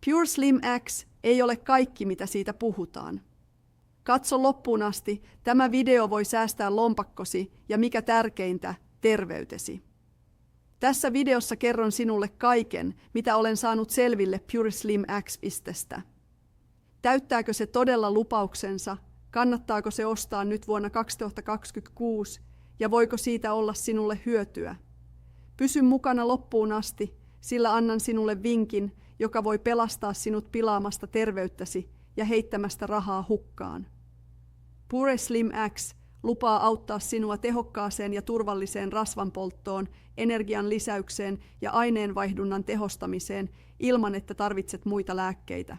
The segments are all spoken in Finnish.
Pure Slim X ei ole kaikki, mitä siitä puhutaan. Katso loppuun asti, tämä video voi säästää lompakkosi ja mikä tärkeintä, terveytesi. Tässä videossa kerron sinulle kaiken, mitä olen saanut selville Pure Slim X-pistestä. Täyttääkö se todella lupauksensa? Kannattaako se ostaa nyt vuonna 2026 ja voiko siitä olla sinulle hyötyä? Pysy mukana loppuun asti, sillä annan sinulle vinkin, joka voi pelastaa sinut pilaamasta terveyttäsi ja heittämästä rahaa hukkaan. Pure Slim X lupaa auttaa sinua tehokkaaseen ja turvalliseen rasvanpolttoon, energian lisäykseen ja aineenvaihdunnan tehostamiseen ilman, että tarvitset muita lääkkeitä.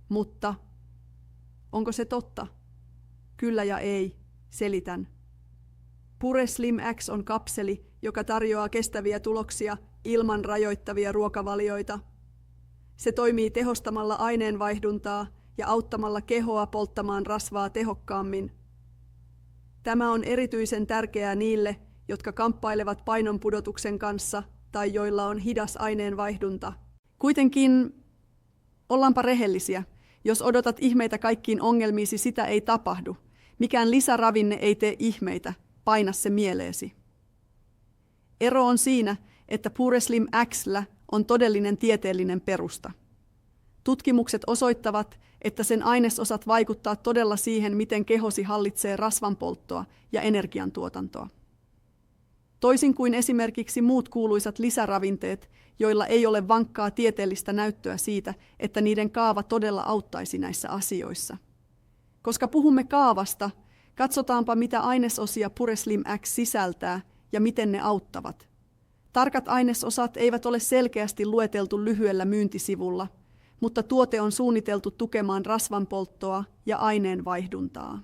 Mutta onko se totta? Kyllä ja ei, selitän. Pure Slim X on kapseli, joka tarjoaa kestäviä tuloksia ilman rajoittavia ruokavalioita. Se toimii tehostamalla aineenvaihduntaa ja auttamalla kehoa polttamaan rasvaa tehokkaammin. Tämä on erityisen tärkeää niille, jotka kamppailevat painonpudotuksen kanssa tai joilla on hidas aineenvaihdunta. Kuitenkin, ollaanpa rehellisiä, jos odotat ihmeitä kaikkiin ongelmiisi, sitä ei tapahdu. Mikään lisäravinne ei tee ihmeitä, paina se mieleesi. Ero on siinä, että Pure Slim X:llä on todellinen tieteellinen perusta. Tutkimukset osoittavat, että sen ainesosat vaikuttaa todella siihen, miten kehosi hallitsee rasvanpolttoa ja energiantuotantoa. Toisin kuin esimerkiksi muut kuuluisat lisäravinteet, joilla ei ole vankkaa tieteellistä näyttöä siitä, että niiden kaava todella auttaisi näissä asioissa. Koska puhumme kaavasta, katsotaanpa mitä ainesosia Pure Slim X sisältää ja miten ne auttavat. Tarkat ainesosat eivät ole selkeästi lueteltu lyhyellä myyntisivulla, mutta tuote on suunniteltu tukemaan rasvanpolttoa ja aineenvaihduntaa.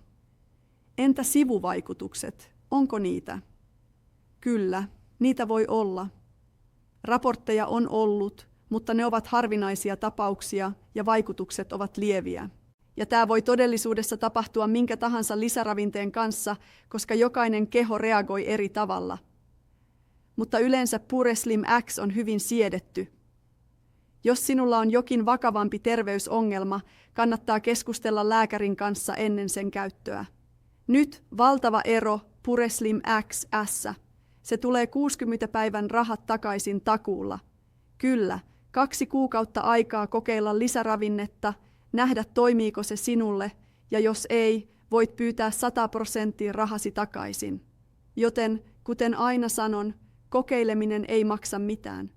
Entä sivuvaikutukset? Onko niitä? Kyllä, niitä voi olla. Raportteja on ollut, mutta ne ovat harvinaisia tapauksia ja vaikutukset ovat lieviä. Ja tämä voi todellisuudessa tapahtua minkä tahansa lisäravinteen kanssa, koska jokainen keho reagoi eri tavalla. Mutta yleensä Pure Slim X on hyvin siedetty. Jos sinulla on jokin vakavampi terveysongelma, kannattaa keskustella lääkärin kanssa ennen sen käyttöä. Nyt valtava ero Pure Slim X:ssä. Se tulee 60 päivän rahat takaisin takuulla. Kyllä, 2 kuukautta aikaa kokeilla lisäravinnetta, nähdä toimiiko se sinulle, ja jos ei, voit pyytää 100% rahasi takaisin. Joten, kuten aina sanon, kokeileminen ei maksa mitään.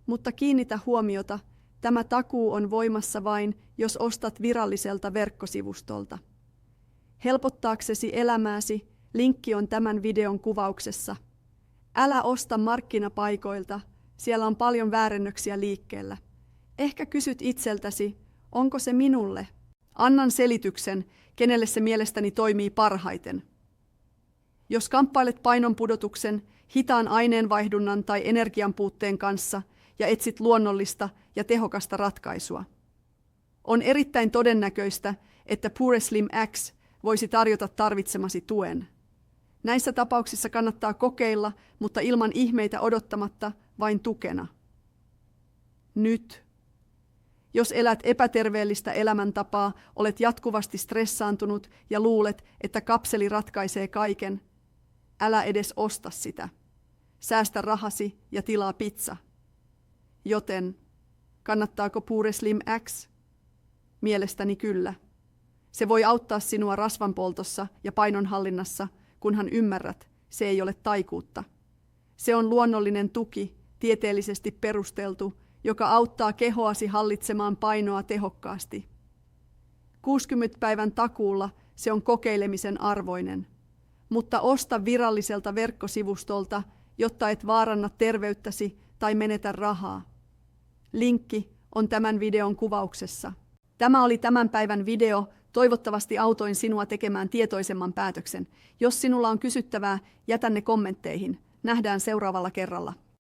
Mutta kiinnitä huomiota, tämä takuu on voimassa vain, jos ostat viralliselta verkkosivustolta. Helpottaaksesi elämääsi, linkki on tämän videon kuvauksessa. Älä osta markkinapaikoilta, siellä on paljon väärennöksiä liikkeellä. Ehkä kysyt itseltäsi, onko se minulle? Annan selityksen, kenelle se mielestäni toimii parhaiten. Jos kamppailet painonpudotuksen, hitaan aineenvaihdunnan tai energianpuutteen kanssa ja etsit luonnollista ja tehokasta ratkaisua. On erittäin todennäköistä, että Pure Slim X voisi tarjota tarvitsemasi tuen. Näissä tapauksissa kannattaa kokeilla, mutta ilman ihmeitä odottamatta, vain tukena. Nyt. Jos elät epäterveellistä elämäntapaa, olet jatkuvasti stressaantunut ja luulet, että kapseli ratkaisee kaiken, älä edes osta sitä. Säästä rahasi ja tilaa pizza. Joten, kannattaako Pure Slim X? Mielestäni kyllä. Se voi auttaa sinua rasvanpoltossa ja painonhallinnassa, kunhan ymmärrät, se ei ole taikuutta. Se on luonnollinen tuki, tieteellisesti perusteltu, joka auttaa kehoasi hallitsemaan painoa tehokkaasti. 60 päivän takuulla se on kokeilemisen arvoinen. Mutta osta viralliselta verkkosivustolta, jotta et vaaranna terveyttäsi tai menetä rahaa. Linkki on tämän videon kuvauksessa. Tämä oli tämän päivän video. Toivottavasti autoin sinua tekemään tietoisemman päätöksen. Jos sinulla on kysyttävää, jätä ne kommentteihin. Nähdään seuraavalla kerralla.